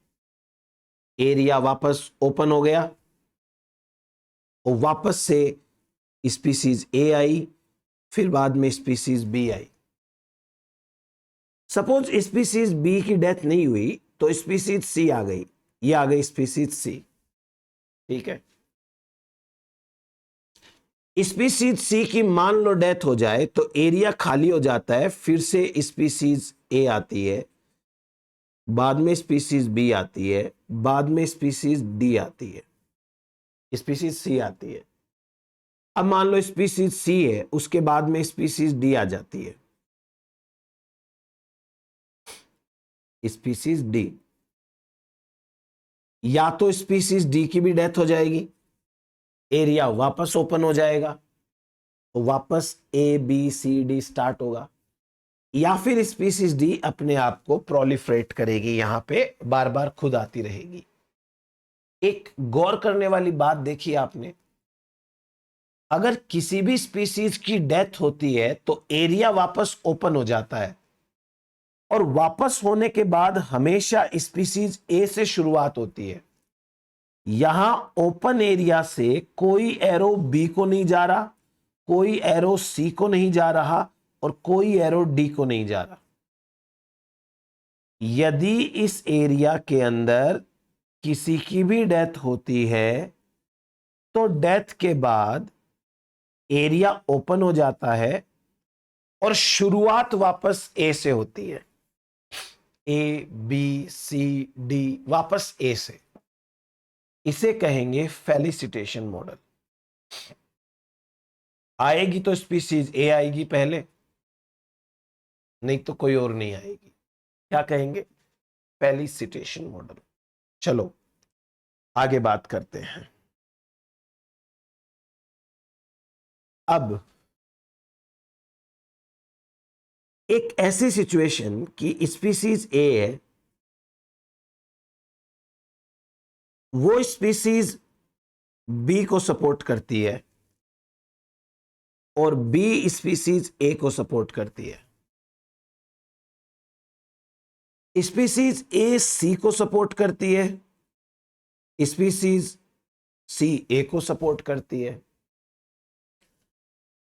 एरिया वापस ओपन हो गया और वापस से स्पीसीज ए आई, फिर बाद में स्पीसीज बी आई। सपोज स्पीसीज बी की डेथ नहीं हुई तो स्पीसीज सी आ गई, ये आ गई स्पीसीज सी, ठीक है। स्पीसीज सी की मान लो डेथ हो जाए तो एरिया खाली हो जाता है, फिर से स्पीसीज ए आती है, बाद में स्पीसीज बी आती है, बाद में स्पीसीज डी आती है, स्पीसीज सी आती है। अब मान लो स्पीसीज सी है, उसके बाद में स्पीसीज डी आ जाती है, स्पीसीज डी। या तो स्पीसीज डी की भी डेथ हो जाएगी, एरिया वापस ओपन हो जाएगा, तो वापस ABCD स्टार्ट होगा, या फिर स्पीसीज डी अपने आप को प्रोलिफरेट करेगी, यहां पे बार बार खुद आती रहेगी। एक गौर करने वाली बात देखिए आपने, अगर किसी भी स्पीसीज की डेथ होती है तो एरिया वापस ओपन हो जाता है, और वापस होने के बाद हमेशा स्पीसीज ए से शुरुआत होती है। यहां ओपन एरिया से कोई एरो बी को नहीं जा रहा, कोई एरो सी को नहीं जा रहा, और कोई एरो डी को नहीं जा रहा। यदि इस एरिया के अंदर किसी की भी डेथ होती है तो डेथ के बाद एरिया ओपन हो जाता है और शुरुआत वापस ए से होती है। ABCD वापस ए से। इसे कहेंगे फेलिसिटेशन मॉडल। आएगी तो स्पीसीज ए आएगी पहले, नहीं तो कोई और नहीं आएगी। क्या कहेंगे? Felicitation model. चलो आगे बात करते हैं। अब एक ऐसी सिचुएशन कि स्पीसीज ए है, वो स्पीसीज बी को सपोर्ट करती है और बी स्पीसीज ए को सपोर्ट करती है। स्पीसीज ए सी को सपोर्ट करती है, स्पीसीज सी ए को सपोर्ट करती है।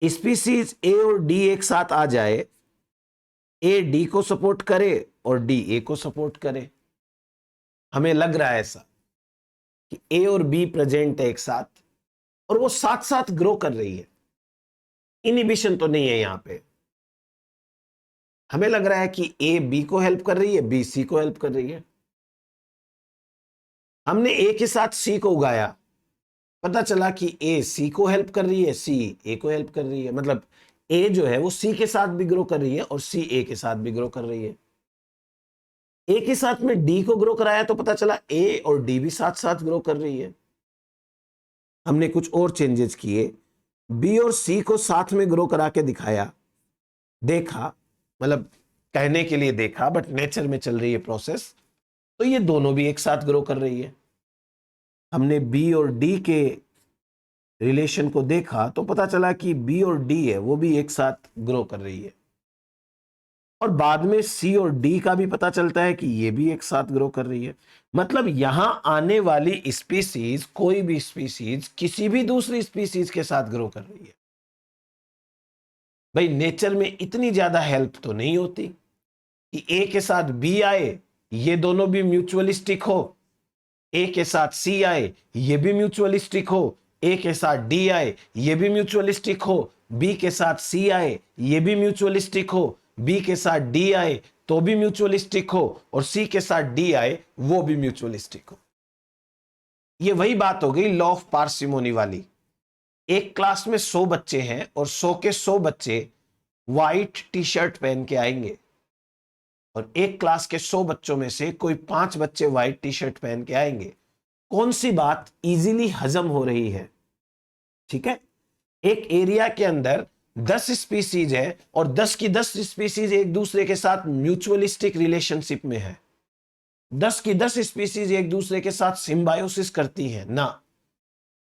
स्पीसीज ए और डी एक साथ आ जाए, ए डी को सपोर्ट करे और डी ए को सपोर्ट करे। हमें लग रहा है ऐसा कि ए और बी प्रेजेंट है एक साथ और वो साथ साथ ग्रो कर रही है, इनहिबिशन तो नहीं है यहां पे। हमें लग रहा है कि ए बी को हेल्प कर रही है, बी सी को हेल्प कर रही है। हमने ए के साथ सी को उगाया, पता चला कि ए सी को हेल्प कर रही है, सी ए को हेल्प कर रही है। मतलब ए जो है वो सी के साथ भी ग्रो कर रही है और सी ए के साथ भी ग्रो कर रही है। ए के साथ में डी को ग्रो कराया तो पता चला ए और डी भी साथ साथ ग्रो कर रही है। हमने कुछ और चेंजेस किए, बी और सी को साथ में ग्रो करा के दिखाया, देखा, मतलब कहने के लिए देखा बट नेचर में चल रही है प्रोसेस, तो ये दोनों भी एक साथ ग्रो कर रही है। हमने बी और डी के रिलेशन को देखा तो पता चला कि बी और डी है वो भी एक साथ ग्रो कर रही है, और बाद में सी और डी का भी पता चलता है कि ये भी एक साथ ग्रो कर रही है। मतलब यहां आने वाली स्पीसीज, कोई भी स्पीसीज किसी भी दूसरी स्पीसीज के साथ ग्रो कर रही है। भाई नेचर में इतनी ज्यादा हेल्प तो नहीं होती कि ए के साथ बी आए, ये दोनों भी म्यूचुअलिस्टिक हो, ए के साथ सी आए, ये भी म्यूचुअलिस्टिक हो, ए के साथ डी आए, ये भी म्यूचुअलिस्टिक हो, बी के साथ सी आए, ये भी म्यूचुअलिस्टिक हो, बी के साथ डी आए तो भी म्यूचुअलिस्टिक हो, और सी के साथ डी आए वो भी म्यूचुअलिस्टिक हो। ये वही बात हो गई लॉ ऑफ पार्सिमोनी वाली। एक क्लास में 100 बच्चे हैं और 100 के 100 बच्चे व्हाइट टी शर्ट पहन के आएंगे, और एक क्लास के 100 बच्चों में से कोई 5 बच्चे व्हाइट टी शर्ट पहन के आएंगे। कौन सी बात इजीली हजम हो रही है? ठीक है, एक एरिया के अंदर 10 स्पीसीज है और 10 की 10 स्पीसीज एक दूसरे के साथ म्यूचुअलिस्टिक रिलेशनशिप में है। 10 की 10 स्पीसीज एक दूसरे के साथ सिम्बायोसिस करती है ना।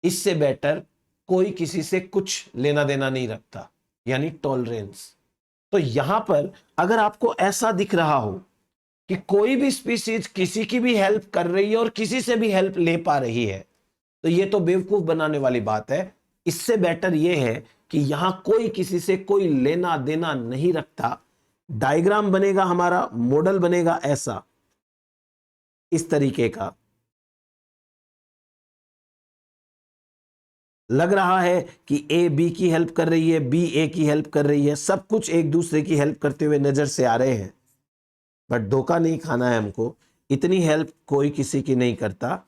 इससे बेटर कोई किसी से कुछ लेना देना नहीं रखता, यानी टॉलरेंस। तो यहां पर अगर आपको ऐसा दिख रहा हो कि कोई भी स्पीसीज किसी की भी हेल्प कर रही है और किसी से भी हेल्प ले पा रही है, तो ये तो बेवकूफ बनाने वाली बात है। इससे बेटर ये है कि यहां कोई किसी से कोई लेना देना नहीं रखता। डायग्राम बनेगा, हमारा मॉडल बनेगा ऐसा, इस तरीके का। लग रहा है कि ए बी की हेल्प कर रही है, बी ए की हेल्प कर रही है, सब कुछ एक दूसरे की हेल्प करते हुए नजर से आ रहे हैं, बट धोखा नहीं खाना है हमको। इतनी हेल्प कोई किसी की नहीं करता।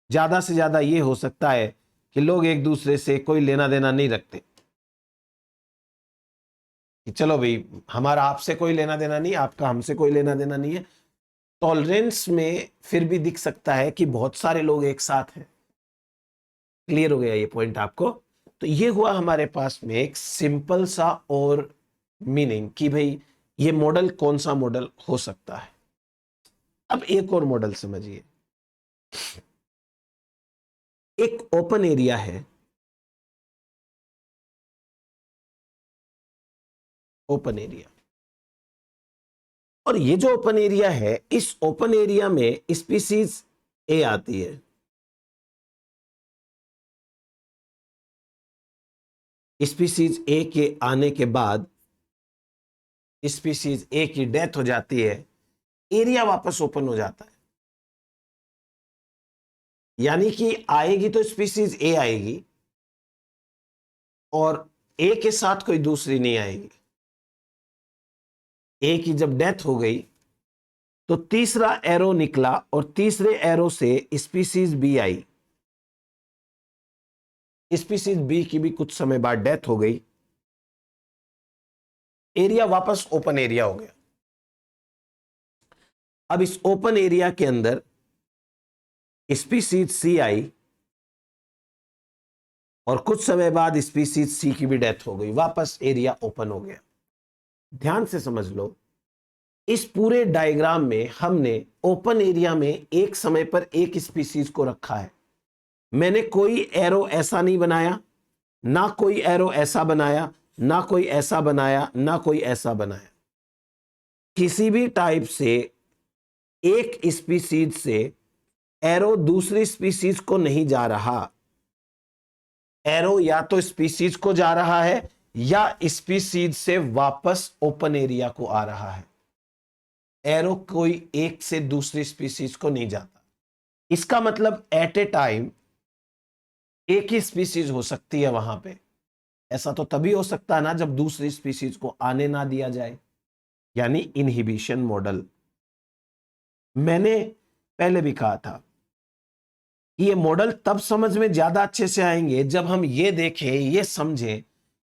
ज्यादा से ज्यादा ये हो सकता है कि लोग एक दूसरे से कोई लेना देना नहीं रखते कि चलो भाई हमारा आपसे कोई लेना देना नहीं, आपका हमसे कोई लेना देना नहीं है। टॉलरेंस में फिर भी दिख सकता है कि बहुत सारे लोग एक साथ हैं। क्लियर हो गया ये पॉइंट आपको? तो ये हुआ हमारे पास में एक सिंपल सा और मीनिंग कि भाई ये मॉडल कौन सा मॉडल हो सकता है। अब एक और मॉडल समझिए। एक ओपन एरिया है, ओपन एरिया, और ये जो ओपन एरिया है, इस ओपन एरिया में स्पीसीज ए आती है। स्पीसीज ए के आने के बाद स्पीसीज ए की डेथ हो जाती है, एरिया वापस ओपन हो जाता है। यानी कि आएगी तो स्पीसीज ए आएगी और ए के साथ कोई दूसरी नहीं आएगी। ए की जब डेथ हो गई तो तीसरा एरो निकला और तीसरे एरो से स्पीसीज बी आई। स्पीसीज बी की भी कुछ समय बाद डेथ हो गई, एरिया वापस ओपन एरिया हो गया। अब इस ओपन एरिया के अंदर स्पीसीज सी आई और कुछ समय बाद स्पीसीज सी की भी डेथ हो गई, वापस एरिया ओपन हो गया। ध्यान से समझ लो, इस पूरे डायग्राम में हमने ओपन एरिया में एक समय पर एक स्पीसीज को रखा है। मैंने कोई एरो ऐसा नहीं बनाया, ना कोई एरो ऐसा बनाया, ना कोई ऐसा बनाया, ना कोई ऐसा बनाया। किसी भी टाइप से एक स्पीसीज से एरो दूसरी स्पीसीज को नहीं जा रहा। एरो या तो स्पीसीज को जा रहा है या स्पीसीज से वापस ओपन एरिया को आ रहा है। एरो कोई एक से दूसरी स्पीसीज को नहीं जाता। इसका मतलब एट ए टाइम एक ही स्पीसीज हो सकती है वहां पे। ऐसा तो तभी हो सकता है ना जब दूसरी स्पीसीज को आने ना दिया जाए, यानी इनहिबिशन मॉडल। मैंने पहले भी कहा था कि ये मॉडल तब समझ में ज्यादा अच्छे से आएंगे जब हम ये देखें, ये समझें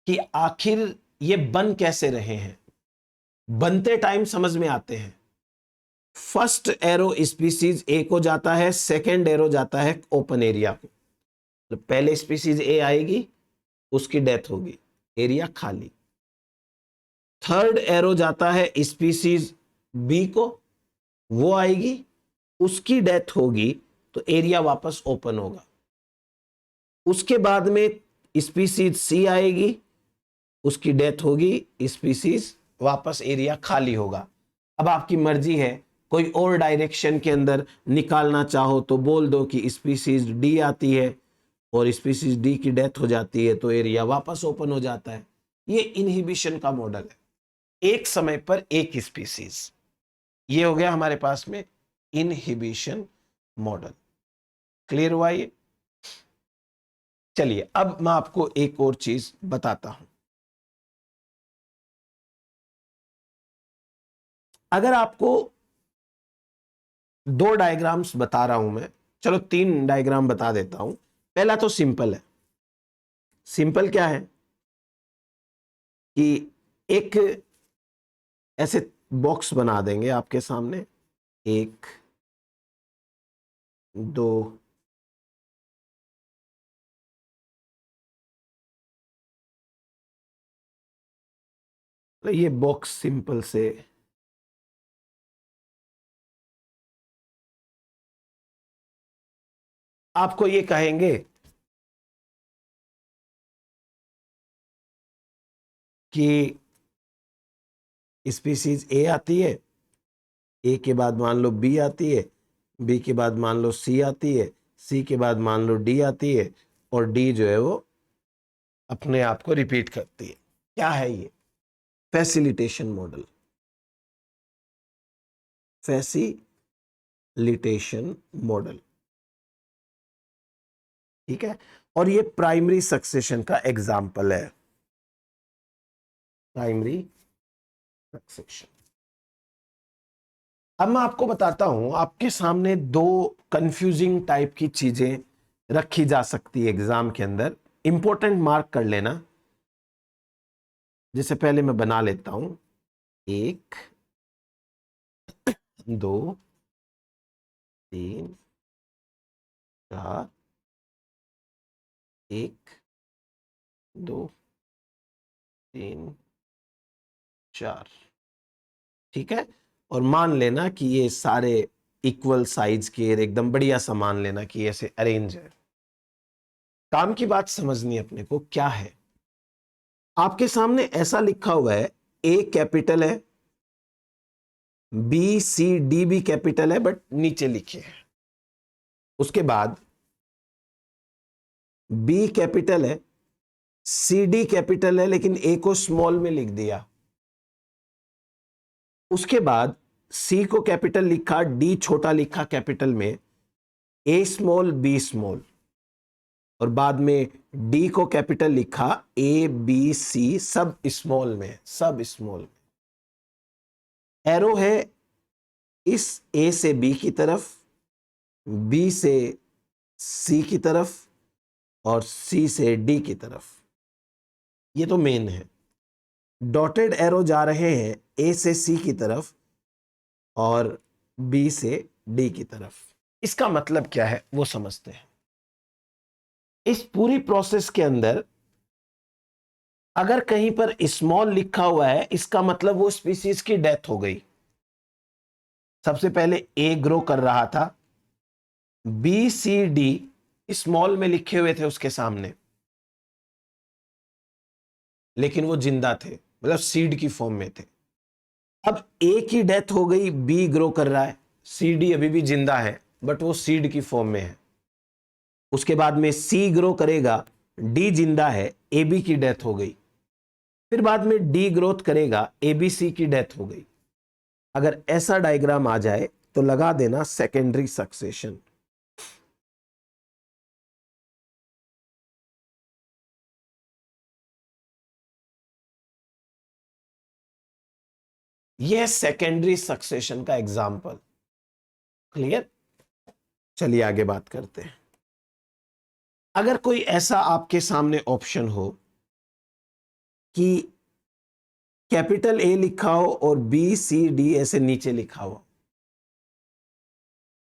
कि आखिर ये बन कैसे रहे हैं। बनते टाइम समझ में आते हैं। फर्स्ट एरो स्पीसीज ए को जाता है, सेकेंड एरो जाता है ओपन एरिया को। तो पहले स्पीसीज ए आएगी, उसकी डेथ होगी, एरिया खाली। थर्ड एरो जाता है स्पीसीज बी को, वो आएगी, उसकी डेथ होगी, तो एरिया वापस ओपन होगा। उसके बाद में स्पीसीज सी आएगी, उसकी डेथ होगी, स्पीसीज वापस एरिया खाली होगा। अब आपकी मर्जी है, कोई और डायरेक्शन के अंदर निकालना चाहो तो बोल दो कि स्पीसीज डी आती है और स्पीसीज डी की डेथ हो जाती है, तो एरिया वापस ओपन हो जाता है। ये इनहिबिशन का मॉडल है, एक समय पर एक स्पीसीज। ये हो गया हमारे पास में इनहिबिशन मॉडल। क्लियर हुआ ये? चलिए अब मैं आपको एक और चीज बताता हूं। अगर आपको दो डायग्राम्स बता रहा हूं मैं, चलो तीन डायग्राम बता देता हूं। पहला तो सिंपल है। सिंपल क्या है कि एक ऐसे बॉक्स बना देंगे आपके सामने, एक, दो, तो ये बॉक्स सिंपल से आपको ये कहेंगे कि स्पीसीज ए आती है, ए के बाद मान लो बी आती है, बी के बाद मान लो सी आती है, सी के बाद मान लो डी आती है, और डी जो है वो अपने आप को रिपीट करती है। क्या है ये? Facilitation model. फैसिलिटेशन मॉडल, ठीक है। और ये प्राइमरी सक्सेशन का एग्जाम्पल है। Primary succession. अब मैं आपको बताता हूं, आपके सामने दो कंफ्यूजिंग टाइप की चीजें रखी जा सकती है एग्जाम के अंदर। इंपॉर्टेंट मार्क कर लेना। जैसे पहले मैं बना लेता हूं, एक, दो, तीन, चार, एक, 2 3 4, ठीक है। और मान लेना कि ये सारे इक्वल साइज के, एकदम बढ़िया सा मान लेना कि ऐसे अरेंज है। काम की बात समझनी अपने को क्या है। आपके सामने ऐसा लिखा हुआ है, ए कैपिटल है, बी सी डी भी कैपिटल है बट नीचे लिखे है। उसके बाद बी कैपिटल है, सी डी कैपिटल है लेकिन ए को स्मॉल में लिख दिया। उसके बाद सी को कैपिटल लिखा, डी छोटा लिखा कैपिटल में, ए स्मॉल बी स्मॉल, और बाद में डी को कैपिटल लिखा, ए बी सी सब स्मॉल में, सब स्मॉल में। एरो है इस ए से बी की तरफ, बी से सी की तरफ और सी से डी की तरफ। ये तो मेन है। डॉटेड एरो जा रहे हैं ए से सी की तरफ और बी से डी की तरफ। इसका मतलब क्या है वो समझते हैं। इस पूरी प्रोसेस के अंदर अगर कहीं पर स्मॉल लिखा हुआ है, इसका मतलब वो स्पीसीज की डेथ हो गई। सबसे पहले ए ग्रो कर रहा था, बी सी डी स्मॉल में लिखे हुए थे उसके सामने, लेकिन वो जिंदा थे, मतलब सीड की फॉर्म में थे। अब ए की डेथ हो गई, बी ग्रो कर रहा है, सी डी अभी भी जिंदा है बट वो सीड की फॉर्म में है। उसके बाद में सी ग्रो करेगा, डी जिंदा है, ए बी की डेथ हो गई। फिर बाद में डी ग्रोथ करेगा, ए बी सी की डेथ हो गई। अगर ऐसा डायग्राम आ जाए तो लगा देना सेकेंडरी सक्सेशन। यह सेकेंडरी सक्सेशन का एग्जाम्पल। क्लियर? चलिए आगे बात करते हैं। अगर कोई ऐसा आपके सामने ऑप्शन हो कि कैपिटल ए लिखा हो और बी सी डी ऐसे नीचे लिखा हो,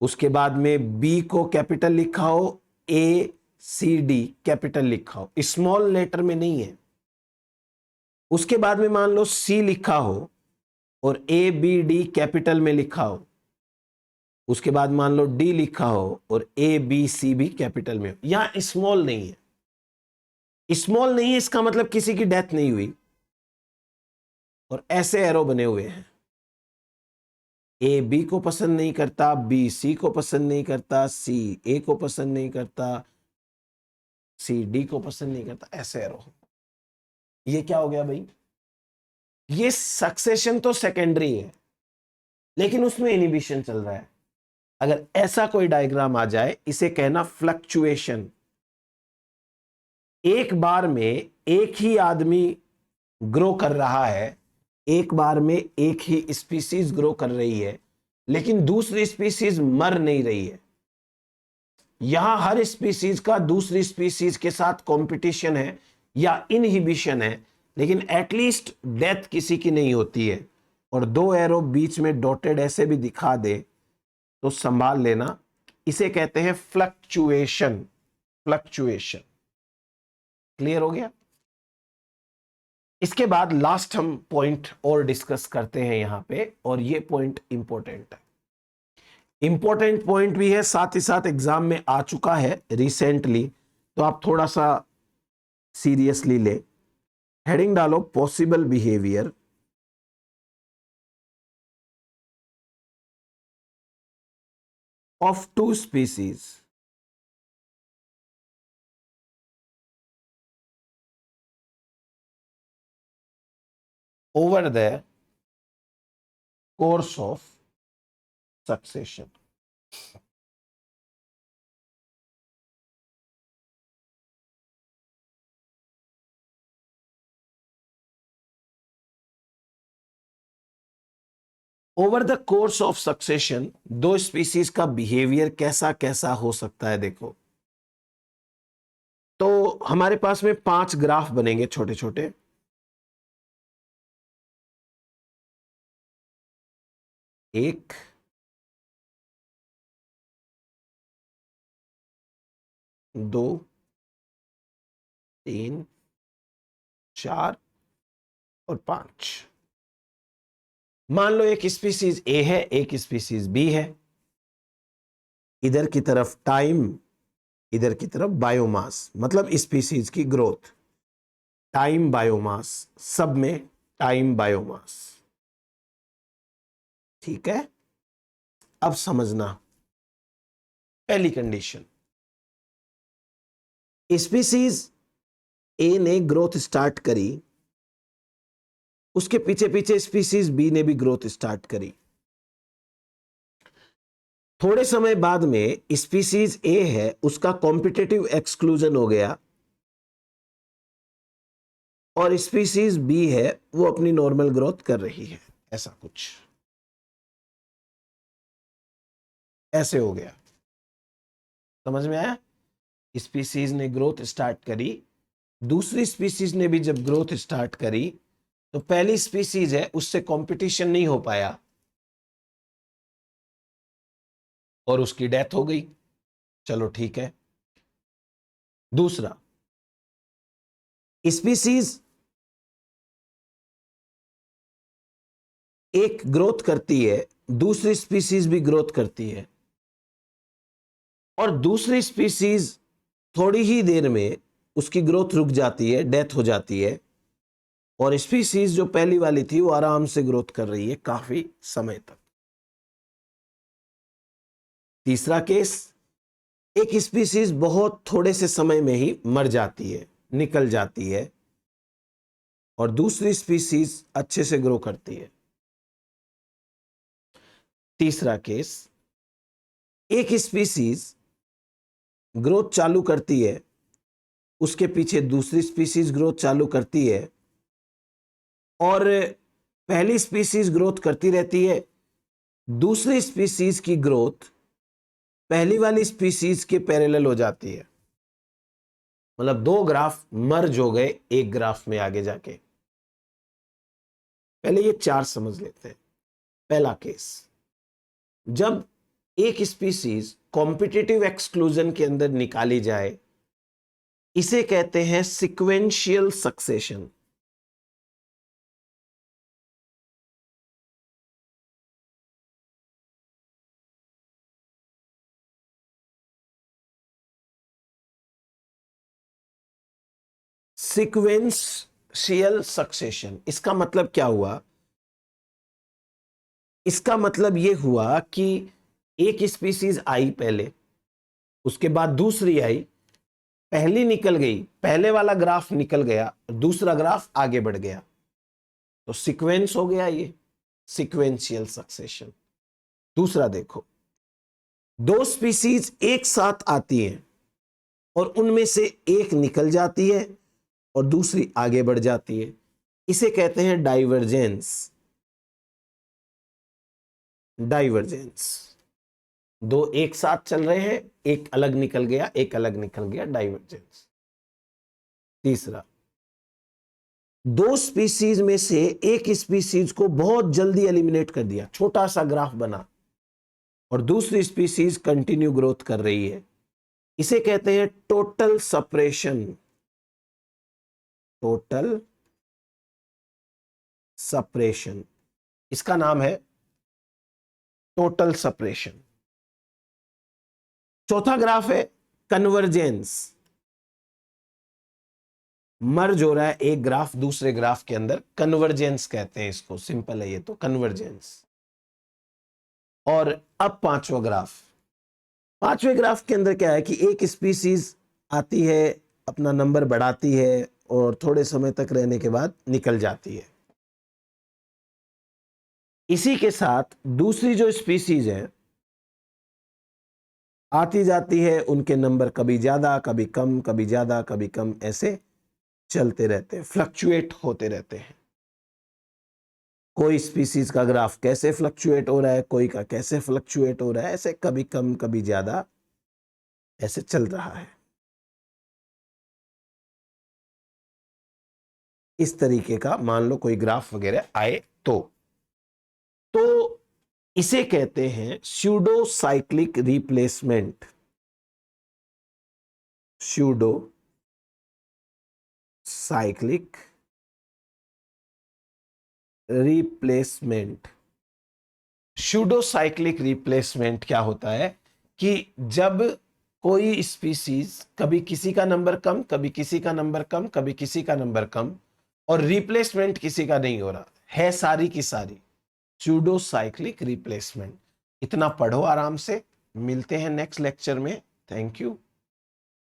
उसके बाद में बी को कैपिटल लिखा हो, ए सी डी कैपिटल लिखा हो, स्मॉल लेटर में नहीं है। उसके बाद में मान लो सी लिखा हो और ए बी डी कैपिटल में लिखा हो। उसके बाद मान लो डी लिखा हो और ए बी सी भी कैपिटल में हो। यहां स्मॉल नहीं है। स्मॉल नहीं है इसका मतलब किसी की डेथ नहीं हुई। और ऐसे एरो बने हुए हैं, ए बी को पसंद नहीं करता, बी सी को पसंद नहीं करता, सी ए को पसंद नहीं करता, सी डी को पसंद नहीं करता, ऐसे एरो। ये क्या हो गया भाई? ये सक्सेशन तो सेकेंडरी है लेकिन उसमें इनिबिशन चल रहा है। अगर ऐसा कोई डायग्राम आ जाए, इसे कहना फ्लक्चुएशन। एक बार में एक ही आदमी ग्रो कर रहा है, एक बार में एक ही स्पीसीज ग्रो कर रही है, लेकिन दूसरी स्पीसीज मर नहीं रही है। यहां हर स्पीसीज का दूसरी स्पीसीज के साथ कंपटीशन है या इनहिबिशन है, लेकिन एटलीस्ट डेथ किसी की नहीं होती है। और दो एरो बीच में डॉटेड ऐसे भी दिखा दे तो संभाल लेना, इसे कहते हैं फ्लक्चुएशन। फ्लक्चुएशन। क्लियर हो गया? इसके बाद लास्ट हम पॉइंट और डिस्कस करते हैं यहां पे, और ये पॉइंट इंपॉर्टेंट है। इंपॉर्टेंट पॉइंट भी है, साथ ही साथ एग्जाम में आ चुका है रिसेंटली, तो आप थोड़ा सा सीरियसली ले। हेडिंग डालो possible behaviour of two species over the course of succession. Over the course of succession दो स्पीसीज का बिहेवियर कैसा कैसा हो सकता है, देखो। तो हमारे पास में 5 ग्राफ बनेंगे छोटे छोटे। एक, दो, तीन, 4 और 5। मान लो एक स्पीसीज ए है, एक स्पीसीज बी है, इधर की तरफ टाइम, इधर की तरफ बायोमास, मतलब स्पीसीज की ग्रोथ, टाइम बायोमास, सब में टाइम बायोमास। ठीक है, अब समझना पहली कंडीशन, स्पीसीज ए ने ग्रोथ स्टार्ट करी, उसके पीछे पीछे स्पीसीज बी ने भी ग्रोथ स्टार्ट करी। थोड़े समय बाद में स्पीसीज ए है, उसका कॉम्पिटिटिव एक्सक्लूजन हो गया, और स्पीसीज बी है वो अपनी नॉर्मल ग्रोथ कर रही है। ऐसा कुछ ऐसे हो गया, समझ में आया? स्पीसीज ने ग्रोथ स्टार्ट करी, दूसरी स्पीसीज ने भी जब ग्रोथ स्टार्ट करी तो पहली स्पीसीज है उससे कंपटीशन नहीं हो पाया और उसकी डेथ हो गई। चलो ठीक है। दूसरा, स्पीसीज एक ग्रोथ करती है, दूसरी स्पीसीज भी ग्रोथ करती है, और दूसरी स्पीसीज थोड़ी ही देर में उसकी ग्रोथ रुक जाती है, डेथ हो जाती है, और स्पीसीज जो पहली वाली थी वो आराम से ग्रोथ कर रही है काफी समय तक। तीसरा केस, एक स्पीसीज बहुत थोड़े से समय में ही मर जाती है, निकल जाती है, और दूसरी स्पीसीज अच्छे से ग्रो करती है। तीसरा केस, एक स्पीसीज ग्रोथ चालू करती है, उसके पीछे दूसरी स्पीसीज ग्रोथ चालू करती है, और पहली स्पीसीज ग्रोथ करती रहती है, दूसरी स्पीसीज की ग्रोथ पहली वाली स्पीसीज के पैरेलल हो जाती है, मतलब दो ग्राफ मर्ज हो गए एक ग्राफ में आगे जाके। पहले ये चार समझ लेते हैं। पहला केस, जब एक स्पीसीज कॉम्पिटिटिव एक्सक्लूजन के अंदर निकाली जाए, इसे कहते हैं सीक्वेंशियल सक्सेशन। सीक्वेंशियल सक्सेशन, इसका मतलब क्या हुआ? इसका मतलब यह हुआ कि एक स्पीसीज आई पहले, उसके बाद दूसरी आई, पहली निकल गई, पहले वाला ग्राफ निकल गया, दूसरा ग्राफ आगे बढ़ गया, तो सीक्वेंस हो गया ये, सीक्वेंशियल सक्सेशन। दूसरा देखो, दो स्पीसीज एक साथ आती हैं और उनमें से एक निकल जाती है और दूसरी आगे बढ़ जाती है, इसे कहते हैं डाइवर्जेंस। डाइवर्जेंस, दो एक साथ चल रहे हैं, एक अलग निकल गया, एक अलग निकल गया, डाइवर्जेंस। तीसरा, दो स्पीसीज में से एक स्पीसीज को बहुत जल्दी एलिमिनेट कर दिया, छोटा सा ग्राफ बना, और दूसरी स्पीसीज कंटिन्यू ग्रोथ कर रही है, इसे कहते हैं टोटल सपरेशन। टोटल सपरेशन, इसका नाम है टोटल सपरेशन। चौथा ग्राफ है कन्वर्जेंस, मर्ज हो रहा है एक ग्राफ दूसरे ग्राफ के अंदर, कन्वर्जेंस कहते हैं इसको, सिंपल है ये तो, कन्वर्जेंस। और अब पांचवा ग्राफ, पांचवें ग्राफ के अंदर क्या है कि एक स्पीसीज आती है, अपना नंबर बढ़ाती है, और थोड़े समय तक रहने के बाद निकल जाती है। इसी के साथ दूसरी जो स्पीसीज है आती जाती है, उनके नंबर कभी ज्यादा कभी कम, कभी ज्यादा कभी कम, ऐसे चलते रहते हैं, फ्लक्चुएट होते रहते हैं। कोई स्पीसीज का ग्राफ कैसे फ्लक्चुएट हो रहा है, कोई का कैसे फ्लक्चुएट हो रहा है, ऐसे कभी कम कभी ज्यादा, ऐसे चल रहा है। इस तरीके का मान लो कोई ग्राफ वगैरह आए तो इसे कहते हैं pseudo cyclic replacement. Pseudo cyclic replacement. Pseudocyclic replacement क्या होता है कि जब कोई स्पीसीज कभी किसी का नंबर कम, कभी किसी का नंबर कम, कभी किसी का नंबर कम, और रिप्लेसमेंट किसी का नहीं हो रहा है, सारी की सारी सूडोसाइक्लिक रिप्लेसमेंट। इतना पढ़ो आराम से। मिलते हैं नेक्स्ट लेक्चर में। Thank you.